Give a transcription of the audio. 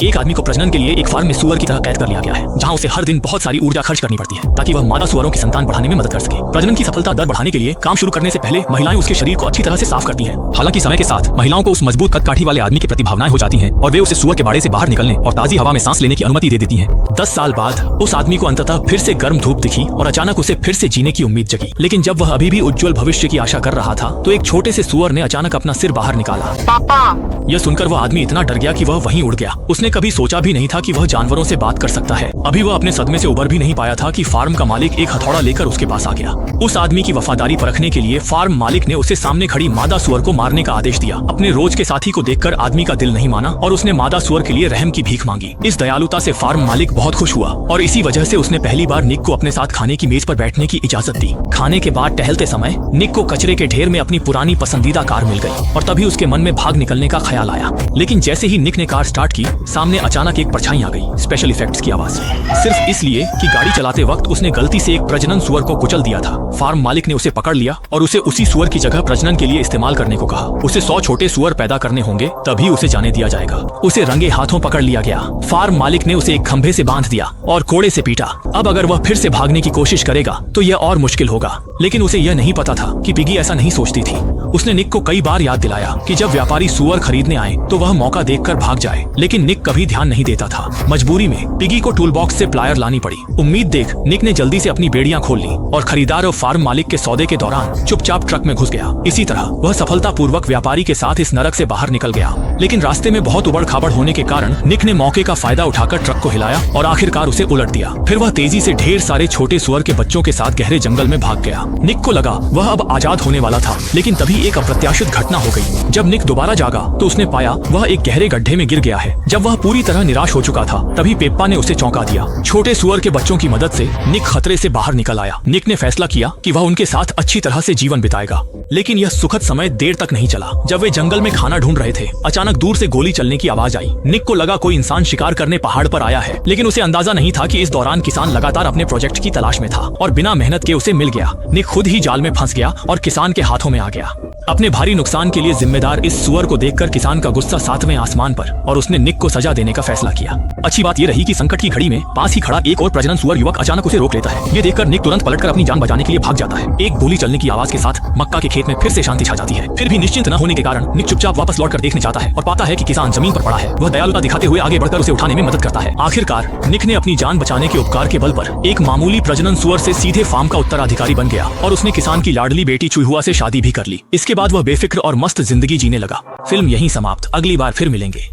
एक आदमी को प्रजनन के लिए एक फार्म में सुअर की तरह कैद कर लिया गया है, जहां उसे हर दिन बहुत सारी ऊर्जा खर्च करनी पड़ती है ताकि वह मादा सुअरों की संतान बढ़ाने में मदद कर सके। प्रजनन की सफलता दर बढ़ाने के लिए काम शुरू करने से पहले महिलाएं उसके शरीर को अच्छी तरह से साफ करती हैं। हालांकि समय के साथ महिलाओं को उस मजबूत कदकाठी वाले आदमी के प्रति भावनाएं हो जाती हैं और वे उसे सुअर के बाड़े से बाहर निकलने और ताजी हवा में सांस लेने की अनुमति दे देती हैं। 10 साल बाद उस आदमी को अंततः फिर से गर्म धूप दिखी और अचानक उसे फिर से जीने की उम्मीद जगी। लेकिन जब वह अभी भी उज्जवल भविष्य की आशा कर रहा था तो एक छोटे से सुअर ने अचानक अपना सिर बाहर निकाला। पापा! यह सुनकर वह आदमी इतना डर गया कि वह वहीं उड़ गया। उसने कभी सोचा भी नहीं था कि वह जानवरों से बात कर सकता है। अभी वह अपने सदमे से उबर भी नहीं पाया था कि फार्म का मालिक एक हथौड़ा लेकर उसके पास आ गया। उस आदमी की वफादारी परखने के लिए फार्म मालिक ने उसे सामने खड़ी मादा सुअर को मारने का आदेश दिया। अपने रोज के साथी को देखकर आदमी का दिल नहीं माना और उसने मादा सुअर के लिए रहम की भीख मांगी। इस दयालुता से फार्म मालिक बहुत खुश हुआ और इसी वजह से उसने पहली बार निक को अपने साथ खाने की मेज पर बैठने की इजाजत दी। खाने के बाद टहलते समय निक को कचरे के ढेर में अपनी पुरानी पसंदीदा कार मिल गई और तभी उसके मन में भाग निकलने का ख्याल आया। लेकिन जैसे ही निक ने कार स्टार्ट की, सामने अचानक एक परछाई आ गई, स्पेशल इफेक्ट्स की आवाज, सिर्फ इसलिए कि गाड़ी चलाते वक्त उसने गलती से एक प्रजनन सुअर को कुचल दिया था। फार्म मालिक ने उसे पकड़ लिया और उसे उसी सुअर की जगह प्रजनन के लिए इस्तेमाल करने को कहा। उसे 100 छोटे सुअर पैदा करने होंगे तभी उसे जाने दिया जाएगा। उसे रंगे हाथों पकड़ लिया गया। फार्म मालिक ने उसे एक खंभे से बांध दिया और कोड़े से पीटा। अब अगर वह फिर से भागने की कोशिश करेगा तो यह और मुश्किल होगा। लेकिन उसे यह नहीं पता था कि पिगी ऐसा नहीं सोचती थी। उसने निक को कई बार याद दिलाया कि जब व्यापारी सुअर खरीदने आए तो वह मौका देखकर भाग जाए, लेकिन निक कभी ध्यान नहीं देता था। मजबूरी में पिगी को टूल बॉक्स से प्लायर लानी पड़ी। उम्मीद देख निक ने जल्दी से अपनी बेड़ियां खोल ली और खरीदार और फार्म मालिक के सौदे के दौरान चुपचाप ट्रक में घुस गया। इसी तरह वह सफलतापूर्वक व्यापारी के साथ इस नरक से बाहर निकल गया। लेकिन रास्ते में बहुत उबड़ खाबड़ होने के कारण निक ने मौके का फायदा उठाकर ट्रक को हिलाया और आखिरकार उसे उलट दिया। फिर वह तेजी से ढेर सारे छोटे सुअर के बच्चों के साथ गहरे जंगल में भाग गया। निक को लगा वह अब आजाद होने वाला था, लेकिन तभी एक अप्रत्याशित घटना हो गई। जब निक दोबारा जागा तो उसने पाया वह एक गहरे गड्ढे में गिर गया है। जब वह पूरी तरह निराश हो चुका था तभी पेप्पा ने उसे चौंका दिया। छोटे सुअर के बच्चों की मदद से निक खतरे से बाहर निकल आया। निक ने फैसला किया कि वह उनके साथ अच्छी तरह से जीवन बिताएगा। लेकिन यह सुखद समय देर तक नहीं चला। जब वे जंगल में खाना ढूंढ रहे थे, अचानक दूर से गोली चलने की आवाज आई। निक को लगा कोई इंसान शिकार करने पहाड़ पर आया है, लेकिन उसे अंदाजा नहीं था कि इस दौरान किसान लगातार अपने प्रोजेक्ट की तलाश में था और बिना मेहनत के उसे मिल गया। निक खुद ही जाल में फंस गया और किसान के हाथों में आ गया। अपने भारी नुकसान के लिए जिम्मेदार इस सुअर को देखकर किसान का गुस्सा 7वें आसमान पर और उसने निक को सजा देने का फैसला किया। अच्छी बात यह रही कि संकट की घड़ी में पास ही खड़ा एक और प्रजनन सुअर युवक अचानक उसे रोक लेता है। ये देखकर निक तुरंत पलटकर अपनी जान बचाने के लिए भाग जाता है। एक गोली चलने की आवाज के साथ मक्का के खेत में फिर से शांति छा जाती है। फिर भी निश्चिंत न होने के कारण निक चुपचाप वापस लौटकर देखने जाता है और पाता है कि किसान जमीन पर पड़ा है। वह दयालुता दिखाते हुए आगे बढ़कर उसे उठाने में मदद करता है। आखिरकार निक ने अपनी जान बचाने के उपकार के बल पर एक मामूली प्रजनन सुअर से सीधे फार्म का उत्तराधिकारी बन गया और उसने किसान की लाडली बेटी चुहुआ से शादी भी कर ली। इसके बाद वह बेफिक्र और मस्त जिंदगी जीने लगा। फिल्म यहीं समाप्त। अगली बार फिर मिलेंगे।